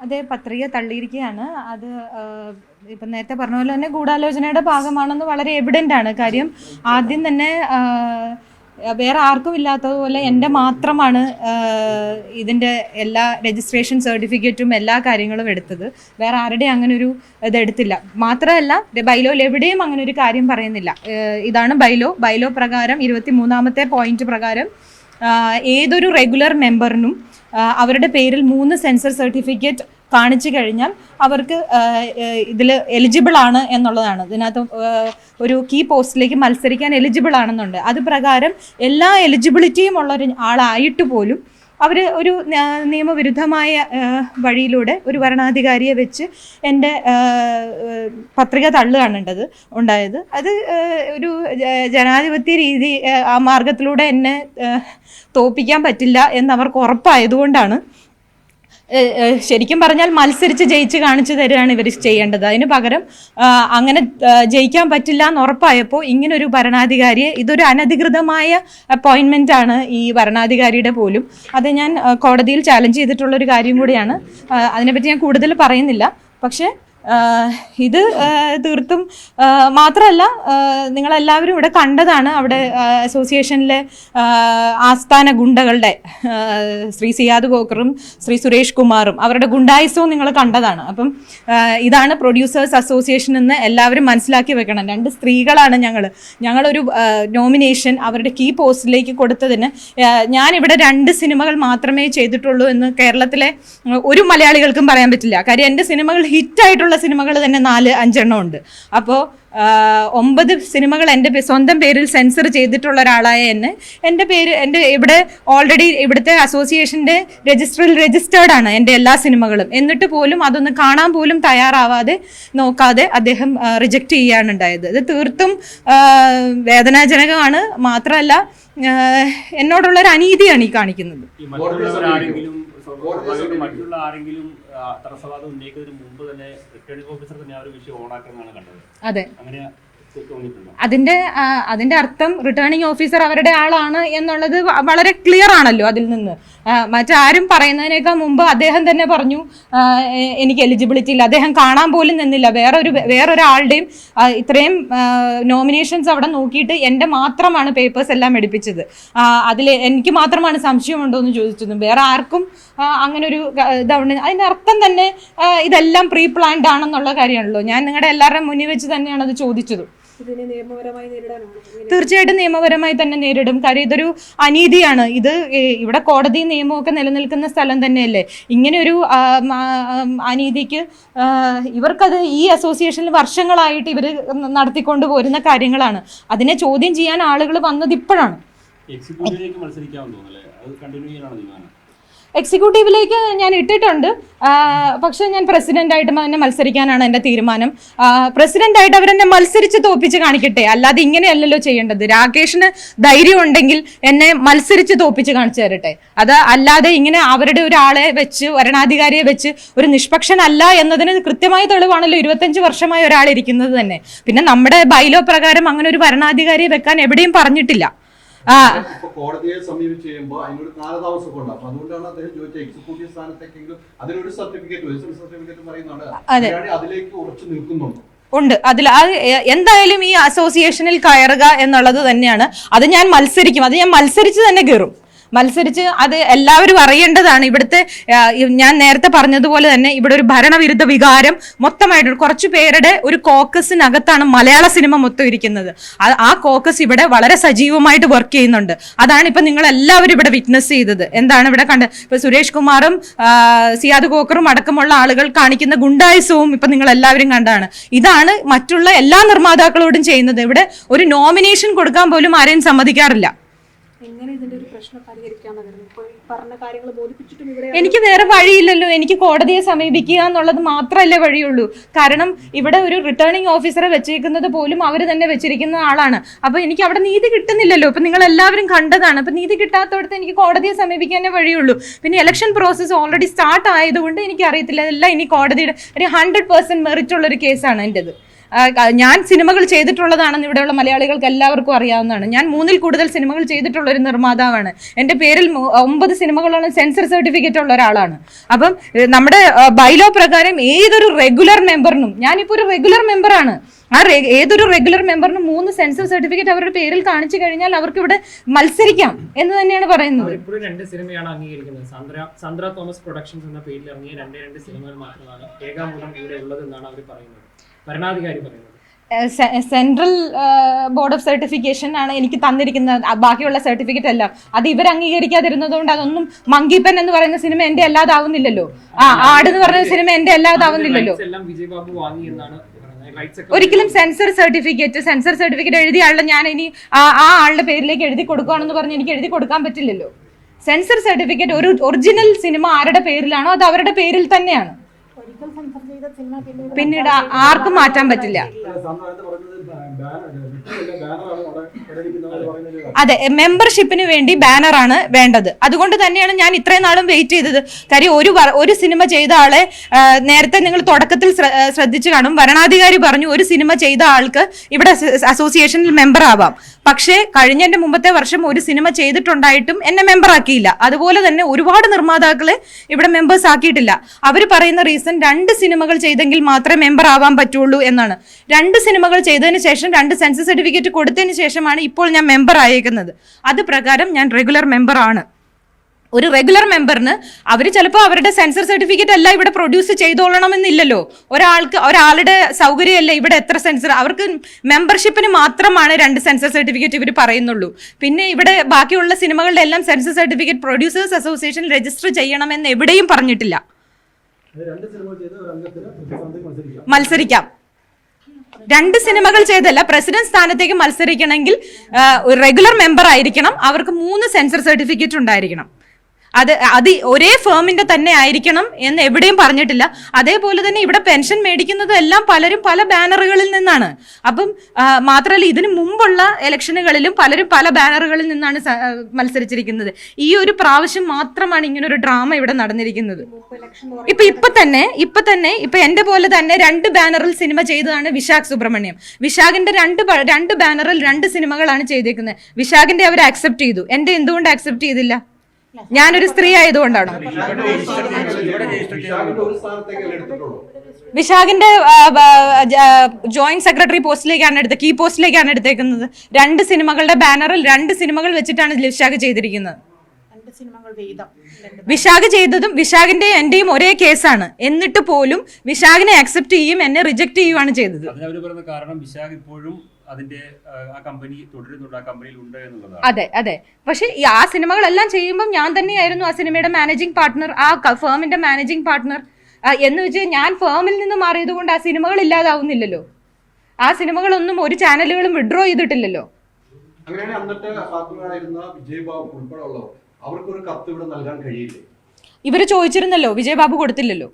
അതെ, പത്രിക തള്ളിയിരിക്കുകയാണ്. അത് ഇപ്പം നേരത്തെ പറഞ്ഞ പോലെ തന്നെ ഗൂഢാലോചനയുടെ ഭാഗമാണെന്ന് വളരെ എവിഡൻ്റ് ആണ്. കാര്യം ആദ്യം തന്നെ വേറെ ആർക്കും ഇല്ലാത്തതുപോലെ എൻ്റെ മാത്രമാണ് ഇതിൻ്റെ എല്ലാ രജിസ്ട്രേഷൻ സർട്ടിഫിക്കറ്റും എല്ലാ കാര്യങ്ങളും എടുത്തത്. വേറെ ആരുടെയും അങ്ങനെ ഒരു ഇതെടുത്തില്ല. മാത്രമല്ല ബൈലോയിൽ എവിടെയും അങ്ങനെ ഒരു കാര്യം പറയുന്നില്ല. ഇതാണ് ബൈലോ പ്രകാരം 23-ാമത്തെ പോയിന്റ് പ്രകാരം ഏതൊരു റെഗുലർ മെമ്പറിനും അവരുടെ പേരിൽ 3 സെൻസർ സർട്ടിഫിക്കറ്റ് കാണിച്ചു കഴിഞ്ഞാൽ അവർക്ക് ഇതിൽ എലിജിബിൾ ആണ് എന്നുള്ളതാണ്. ഇതിനകത്ത് ഒരു കീ പോസ്റ്റിലേക്ക് മത്സരിക്കാൻ എലിജിബിൾ ആണെന്നുണ്ട്. അത് പ്രകാരം എല്ലാ എലിജിബിലിറ്റിയും ഉള്ള ഒരു ആളായിട്ട് പോലും അവർ ഒരു നിയമവിരുദ്ധമായ വഴിയിലൂടെ ഒരു ഭരണാധികാരിയെ വെച്ച് എൻ്റെ പത്രിക തള്ളുകയാണ് ഉണ്ടായത്. അത് ഒരു ജനാധിപത്യ രീതി ആ മാർഗത്തിലൂടെ എന്നെ തോൽപ്പിക്കാൻ പറ്റില്ല എന്നവർക്ക് ഉറപ്പായതുകൊണ്ടാണ്. ശരിക്കും പറഞ്ഞാൽ മത്സരിച്ച് ജയിച്ച് കാണിച്ചു തരികയാണ് ഇവർ ചെയ്യേണ്ടത്. അതിന് പകരം അങ്ങനെ ജയിക്കാൻ പറ്റില്ല എന്ന് ഉറപ്പായപ്പോൾ ഇങ്ങനൊരു ഭരണാധികാരിയെ, ഇതൊരു അനധികൃതമായ അപ്പോയിൻമെൻ്റ് ആണ് ഈ ഭരണാധികാരിയുടെ പോലും. അത് ഞാൻ കോടതിയിൽ ചാലഞ്ച് ചെയ്തിട്ടുള്ളൊരു കാര്യം കൂടിയാണ്. അതിനെപ്പറ്റി ഞാൻ കൂടുതൽ പറയുന്നില്ല. പക്ഷേ ഇത് തീർത്തും മാത്രമല്ല, നിങ്ങളെല്ലാവരും ഇവിടെ കണ്ടതാണ്. അവിടെ അസോസിയേഷനിലെ ആസ്ഥാന ഗുണ്ടകളുടെ ശ്രീ സിയാദ് കോക്കറും ശ്രീ സുരേഷ് കുമാറും അവരുടെ ഗുണ്ടായിസവും നിങ്ങൾ കണ്ടതാണ്. അപ്പം ഇതാണ് പ്രൊഡ്യൂസേഴ്സ് അസോസിയേഷൻ എന്ന് എല്ലാവരും മനസ്സിലാക്കി വെക്കണം. 2 സ്ത്രീകളാണ് ഞങ്ങളൊരു നോമിനേഷൻ അവരുടെ കീ പോസ്റ്റിലേക്ക് കൊടുത്തതിന് ഞാനിവിടെ 2 സിനിമകൾ മാത്രമേ ചെയ്തിട്ടുള്ളൂ എന്ന് കേരളത്തിലെ ഒരു മലയാളികൾക്കും പറയാൻ പറ്റില്ല. കാര്യം എൻ്റെ സിനിമകൾ ഹിറ്റായിട്ടുള്ള സിനിമകൾ തന്നെ 4-5 എണ്ണം ഉണ്ട്. അപ്പോൾ 9 സിനിമകൾ എൻ്റെ സ്വന്തം പേരിൽ സെൻസർ ചെയ്തിട്ടുള്ള ഒരാളായ എൻ്റെ ഇവിടെ ഓൾറെഡി ഇവിടുത്തെ അസോസിയേഷൻ്റെ രജിസ്റ്റേർഡ് ആണ് എൻ്റെ എല്ലാ സിനിമകളും. എന്നിട്ട് പോലും അതൊന്ന് കാണാൻ പോലും തയ്യാറാവാതെ നോക്കാതെ അദ്ദേഹം റിജക്റ്റ് ചെയ്യുകയാണ് ഉണ്ടായത്. ഇത് തീർത്തും വേദനാജനകമാണ്. മാത്രമല്ല എന്നോടുള്ളൊരു അനീതിയാണ് ഈ കാണിക്കുന്നത്. മറ്റുള്ള ആരെങ്കിലും തടസ്സവാദം ഉന്നയിക്കുന്നതിന് മുമ്പ് തന്നെ റിട്ടേണിംഗ് ഓഫീസർ തന്നെ ആ ഒരു വിഷയം ഓണാക്കുന്നതാണ് കണ്ടത്. അതെ, അങ്ങനെ അതിന്റെ അർത്ഥം റിട്ടേണിംഗ് ഓഫീസർ അവരുടെ ആളാണ് എന്നുള്ളത് വളരെ ക്ലിയർ ആണല്ലോ അതിൽ നിന്ന്. മറ്റാരും പറയുന്നതിനേക്കാൾ മുമ്പ് അദ്ദേഹം തന്നെ പറഞ്ഞു എനിക്ക് എലിജിബിലിറ്റി ഇല്ല. അദ്ദേഹം കാണാൻ പോലും നിന്നില്ല. വേറൊരാളുടെയും ഇത്രയും നോമിനേഷൻസ് അവിടെ നോക്കിയിട്ട് എൻ്റെ മാത്രമാണ് പേപ്പേഴ്സ് എല്ലാം എടുപ്പിച്ചത്. അതിൽ എനിക്ക് മാത്രമാണ് സംശയമുണ്ടോ എന്ന് ചോദിച്ചത്. വേറെ ആർക്കും അങ്ങനെ ഒരു ഇതാണ്. അതിൻ്റെ അർത്ഥം തന്നെ ഇതെല്ലാം പ്രീ പ്ലാൻഡ് ആണെന്നുള്ള കാര്യമാണല്ലോ. ഞാൻ നിങ്ങളുടെ എല്ലാവരുടെയും മുന്നിൽ വെച്ച് തന്നെയാണ് അത് ചോദിച്ചത്. തീർച്ചയായിട്ടും നിയമപരമായി തന്നെ നേരിടും. കാര്യം ഇതൊരു അനീതിയാണ്. ഇത് ഇവിടെ കോടതി നിയമമൊക്കെ നിലനിൽക്കുന്ന സ്ഥലം തന്നെയല്ലേ. ഇങ്ങനെയൊരു അനീതിക്ക് ഇവർക്കത് ഈ അസോസിയേഷനിൽ വർഷങ്ങളായിട്ട് ഇവർ നടത്തിക്കൊണ്ട് പോരുന്ന കാര്യങ്ങളാണ്. അതിനെ ചോദ്യം ചെയ്യാൻ ആളുകൾ വന്നത് ഇപ്പോഴാണ്. എക്സിക്യൂട്ടീവിലേക്ക് ഞാൻ ഇട്ടിട്ടുണ്ട്. പക്ഷെ ഞാൻ പ്രസിഡന്റായിട്ട് തന്നെ മത്സരിക്കാനാണ് എൻ്റെ തീരുമാനം. പ്രസിഡന്റായിട്ട് അവരെന്നെ മത്സരിച്ച് തോപ്പിച്ച് കാണിക്കട്ടെ, അല്ലാതെ ഇങ്ങനെയല്ലല്ലോ ചെയ്യേണ്ടത്. രാകേഷിന് ധൈര്യം ഉണ്ടെങ്കിൽ എന്നെ മത്സരിച്ച് തോപ്പിച്ച് കാണിച്ചു തരട്ടെ. അത് അല്ലാതെ ഇങ്ങനെ അവരുടെ ഒരാളെ വെച്ച്, ഭരണാധികാരിയെ വെച്ച് ഒരു നിഷ്പക്ഷനല്ല എന്നതിന് കൃത്യമായ തെളിവാണല്ലോ 25 വർഷമായി ഒരാൾ ഇരിക്കുന്നത് തന്നെ. പിന്നെ നമ്മുടെ ബൈലോ പ്രകാരം അങ്ങനെ ഒരു ഭരണാധികാരിയെ വെക്കാൻ എവിടെയും പറഞ്ഞിട്ടില്ല. കോടതിയെ സമീപിച്ച് ചെയ്യുമ്പോൾ അതിനൊരു കാലതാമസം ഉണ്ട്. അപ്പൊ അതുകൊണ്ടാണ് അദ്ദേഹം ചോദിച്ച എക്സിക്യൂട്ടീവ് സ്ഥാനത്തേക്കെങ്കിലും അതിനൊരു സർട്ടിഫിക്കറ്റ് പറയുന്നുണ്ട്. അതിലേക്ക് ഉറച്ചു നിൽക്കുന്നുണ്ടോ? ഉണ്ട്. അതിൽ എന്തായാലും ഈ അസോസിയേഷനിൽ കയറുക എന്നുള്ളത് തന്നെയാണ്. അത് ഞാൻ മത്സരിക്കും. അത് ഞാൻ മത്സരിച്ച് തന്നെ കയറും. മത്സരിച്ച് അത് എല്ലാവരും അറിയേണ്ടതാണ്. ഇവിടുത്തെ ഞാൻ നേരത്തെ പറഞ്ഞതുപോലെ തന്നെ ഇവിടെ ഒരു ഭരണവിരുദ്ധ വികാരം മൊത്തമായിട്ട് കുറച്ചു പേരുടെ ഒരു കോക്കസിനകത്താണ് മലയാള സിനിമ മൊത്തം ഇരിക്കുന്നത്. ആ കോക്കസ് ഇവിടെ വളരെ സജീവമായിട്ട് വർക്ക് ചെയ്യുന്നുണ്ട്. അതാണ് ഇപ്പൊ നിങ്ങൾ എല്ലാവരും ഇവിടെ വിറ്റ്നസ് ചെയ്തത്. എന്താണ് ഇവിടെ കണ്ടത്? ഇപ്പൊ സുരേഷ് കുമാറും സിയാദ് കോക്കറും അടക്കമുള്ള ആളുകൾ കാണിക്കുന്ന ഗുണ്ടായുസവും ഇപ്പൊ നിങ്ങൾ എല്ലാവരും കണ്ടാണ്. ഇതാണ് മറ്റുള്ള എല്ലാ നിർമ്മാതാക്കളോടും ചെയ്യുന്നത്. ഇവിടെ ഒരു നോമിനേഷൻ കൊടുക്കാൻ പോലും ആരെയും സമ്മതിക്കാറില്ല. എനിക്ക് വേറെ വഴിയില്ലല്ലോ. എനിക്ക് കോടതിയെ സമീപിക്കുക എന്നുള്ളത് മാത്രമല്ലേ വഴിയുള്ളൂ. കാരണം ഇവിടെ ഒരു റിട്ടേണിംഗ് ഓഫീസറെ വെച്ചേക്കുന്നത് പോലും അവർ തന്നെ വെച്ചിരിക്കുന്ന ആളാണ്. അപ്പൊ എനിക്ക് അവിടെ നീതി കിട്ടുന്നില്ലല്ലോ. ഇപ്പൊ നിങ്ങൾ എല്ലാവരും കണ്ടതാണ്. അപ്പൊ നീതി കിട്ടാത്തടത്ത് എനിക്ക് കോടതിയെ സമീപിക്കാനേ വഴിയുള്ളൂ. പിന്നെ ഇലക്ഷൻ പ്രോസസ്സ് ഓൾറെഡി സ്റ്റാർട്ട് ആയതുകൊണ്ട് എനിക്ക് അറിയത്തില്ല. ഇതെല്ലാം ഇനി കോടതിയുടെ ഒരു 100% മെറിറ്റ് ഉള്ളൊരു കേസാണ് എൻ്റെത്. ഞാൻ സിനിമകൾ ചെയ്തിട്ടുള്ളതാണെന്ന് ഇവിടെയുള്ള മലയാളികൾക്ക് എല്ലാവർക്കും അറിയാവുന്നതാണ്. ഞാൻ 3-ൽ കൂടുതൽ സിനിമകൾ ചെയ്തിട്ടുള്ള ഒരു നിർമ്മാതാവാണ്. എൻ്റെ പേരിൽ 9 സിനിമകളോളം സെൻസർ സർട്ടിഫിക്കറ്റ് ഉള്ള ഒരാളാണ്. അപ്പം നമ്മുടെ ബൈലോ പ്രകാരം ഏതൊരു റെഗുലർ മെമ്പറിനും, ഞാനിപ്പോൾ ഒരു റെഗുലർ മെമ്പറാണ്, ഏതൊരു റെഗുലർ മെമ്പറിനും 3 സെൻസർ സർട്ടിഫിക്കറ്റ് അവരുടെ പേരിൽ കാണിച്ചു കഴിഞ്ഞാൽ അവർക്ക് ഇവിടെ മത്സരിക്കാം എന്ന് തന്നെയാണ് പറയുന്നത്. ഇപ്പോഴും 2 സിനിമയാണ് അംഗീകരിക്കുന്നത്. സന്ദ്ര തോമസ് പ്രൊഡക്ഷൻസ് എന്ന പേരിൽ ഇറങ്ങിയ 2 സിനിമകൾ മാത്രമാണ് രേഖാമൂലം ഇവിടെ ഉള്ളതെന്നാണ് അവർ പറയുന്നത്, ഭരണാധികാരി പറയുന്നത്. സെൻട്രൽ ബോർഡ് ഓഫ് സർട്ടിഫിക്കേഷൻ ആണ് എനിക്ക് തന്നിരിക്കുന്നത്. ബാക്കിയുള്ള സർട്ടിഫിക്കറ്റ് എല്ലാം അത് ഇവർ അംഗീകരിക്കാതിരുന്നത് കൊണ്ട് അതൊന്നും മങ്കിപ്പൻ എന്ന് പറയുന്ന സിനിമ എന്റെ അല്ലാതാവുന്നില്ലല്ലോ, ആട് എന്ന് പറയുന്ന സിനിമ എന്റെ അല്ലാതാവുന്നില്ലല്ലോ. വിജയബാബു വാങ്ങി എന്നാണ് ഒരിക്കലും സെൻസർ സർട്ടിഫിക്കറ്റ് എഴുതിയ ആളുടെ ഞാൻ ഇനി ആ ആളുടെ പേരിലേക്ക് എഴുതി കൊടുക്കുകയാണെന്ന് പറഞ്ഞ് എനിക്ക് എഴുതി കൊടുക്കാൻ പറ്റില്ലല്ലോ. സെൻസർ സർട്ടിഫിക്കറ്റ് ഒരു ഒറിജിനൽ സിനിമ ആരുടെ പേരിലാണോ അത് അവരുടെ പേരിൽ തന്നെയാണ്. പിന്നീട് ആർക്കും മാറ്റാൻ പറ്റില്ല. അതെ, മെമ്പർഷിപ്പിന് വേണ്ടി ബാനറാണ് വേണ്ടത്. അതുകൊണ്ട് തന്നെയാണ് ഞാൻ ഇത്രയും നാളും വെയിറ്റ് ചെയ്തത്. കാര്യം ഒരു സിനിമ ചെയ്ത ആളെ നേരത്തെ നിങ്ങൾ തുടക്കത്തിൽ ശ്രദ്ധിച്ചു കാണും, വരണാധികാരി പറഞ്ഞു ഒരു സിനിമ ചെയ്ത ആൾക്ക് ഇവിടെ അസോസിയേഷനിൽ മെമ്പർ ആവാം. പക്ഷേ കഴിഞ്ഞ മുമ്പത്തെ വർഷം ഒരു സിനിമ ചെയ്തിട്ടുണ്ടായിട്ടും എന്നെ മെമ്പർ ആക്കിയില്ല. അതുപോലെ തന്നെ ഒരുപാട് നിർമ്മാതാക്കളെ ഇവിടെ മെമ്പേഴ്സ് ആക്കിയിട്ടില്ല. അവർ പറയുന്ന റീസൺ 2 സിനിമകൾ ചെയ്തെങ്കിൽ മാത്രമേ മെമ്പർ ആവാൻ പറ്റുള്ളൂ എന്നാണ്. 2 സിനിമകൾ ചെയ്തതിന് ശേഷം 2 സെൻസർ സർട്ടിഫിക്കറ്റ് കൊടുത്തതിന് ശേഷമാണ് ഇപ്പോൾ ഞാൻ മെമ്പർ ആയേക്കുന്നത്. അത് പ്രകാരം ഞാൻ റെഗുലർ മെമ്പർ ആണ്. ഒരു റെഗുലർ മെമ്പറിന് അവർ ചിലപ്പോൾ അവരുടെ സെൻസർ സർട്ടിഫിക്കറ്റ് അല്ല ഇവിടെ പ്രൊഡ്യൂസ് ചെയ്തോളണമെന്നില്ലല്ലോ. ഒരാളുടെ സൗകര്യമല്ല ഇവിടെ എത്ര സെൻസർ, അവർക്ക് മെമ്പർഷിപ്പിന് മാത്രമാണ് 2 സെൻസർ സർട്ടിഫിക്കറ്റ് ഇവർ പറയുന്നുള്ളൂ. പിന്നെ ഇവിടെ ബാക്കിയുള്ള സിനിമകളുടെ എല്ലാം സെൻസർ സർട്ടിഫിക്കറ്റ് പ്രൊഡ്യൂസേഴ്സ് അസോസിയേഷനിൽ രജിസ്റ്റർ ചെയ്യണമെന്ന് എവിടെയും പറഞ്ഞിട്ടില്ല. മത്സരിക്കാം. 2 സിനിമകൾ ചെയ്തല്ല, പ്രസിഡന്റ് സ്ഥാനത്തേക്ക് മത്സരിക്കണമെങ്കിൽ റെഗുലർ മെമ്പർ ആയിരിക്കണം. അവർക്ക് 3 സെൻസർ സർട്ടിഫിക്കറ്റ് ഉണ്ടായിരിക്കണം. അത് ഒരേ ഫേമിന്റെ തന്നെ ആയിരിക്കണം എന്ന് എവിടെയും പറഞ്ഞിട്ടില്ല. അതേപോലെ തന്നെ ഇവിടെ പെൻഷൻ മേടിക്കുന്നത് എല്ലാം പലരും പല ബാനറുകളിൽ നിന്നാണ്. അപ്പം മാത്രമല്ല ഇതിനു മുമ്പുള്ള ഇലക്ഷനുകളിലും പലരും പല ബാനറുകളിൽ നിന്നാണ് മത്സരിച്ചിരിക്കുന്നത്. ഈ ഒരു പ്രാവശ്യം മാത്രമാണ് ഇങ്ങനൊരു ഡ്രാമ ഇവിടെ നടന്നിരിക്കുന്നത്. ഇപ്പൊ തന്നെ എന്റെ പോലെ തന്നെ 2 ബാനറിൽ സിനിമ ചെയ്തതാണ് വിശാഖ് സുബ്രഹ്മണ്യം. വിശാഖിന്റെ 2 ബാനറിൽ 2 സിനിമകളാണ് ചെയ്തേക്കുന്നത്. വിശാഖിന്റെ അവർ അക്സെപ്റ്റ് ചെയ്തു, എന്റെ എന്തുകൊണ്ട് അക്സെപ്റ്റ് ചെയ്തില്ല? ഞാനൊരു സ്ത്രീ ആയതുകൊണ്ടാണോ? വിശാഖിന്റെ ജോയിന്റ് സെക്രട്ടറി പോസ്റ്റിലേക്കാണ് എടുത്തത്, കീ പോസ്റ്റിലേക്കാണ് എടുത്തേക്കുന്നത്. 2 സിനിമകളുടെ ബാനറിൽ 2 സിനിമകൾ വെച്ചിട്ടാണ് വിശാഖ് ചെയ്തിരിക്കുന്നത്. വിശാഖ് ചെയ്തതും വിശാഖിന്റെ എന്റെയും ഒരേ കേസാണ്. എന്നിട്ട് പോലും വിശാഖിനെ അക്സെപ്റ്റ് ചെയ്യും, എന്നെ റിജക്ട് ചെയ്യുകയാണ് ചെയ്തത്. കാരണം വിശാഖ് ഇപ്പോഴും അതിന്റെ ആ കമ്പനി തുടരുന്നുണ്ട്, ആ കമ്പനിയിൽ ഉണ്ട് എന്നുള്ളതാണ്. അതെ. പക്ഷെ ആ സിനിമകളെല്ലാം ചെയ്യുമ്പോൾ ഞാൻ തന്നെയായിരുന്നു ആ സിനിമയുടെ മാനേജിംഗ് പാർട്ട്ണർ, ആ ഫേമിന്റെ മാനേജിംഗ് പാർട്ട്ണർ. എന്ന് വെച്ചാൽ ഞാൻ ഫേമിൽ നിന്ന് മാറിയത് കൊണ്ട് ആ സിനിമകൾ ഇല്ലാതാവുന്നില്ലല്ലോ. ആ സിനിമകളൊന്നും ഒരു ചാനലുകളും വിഡ്രോ ചെയ്തിട്ടില്ലല്ലോ. അങ്ങനെയാണ് അന്നത്തെ പാർട്ട്ണറായിരുന്ന വിജയബാബു ഉൾപ്പെടെയുള്ളവർ അവർക്കൊരു കത്ത് ഇവിടെ നൽകാൻ കഴിയില്ലേ? ഇവര് ചോദിച്ചിരുന്നല്ലോ, വിജയബാബു കൊടുത്തില്ലല്ലോ.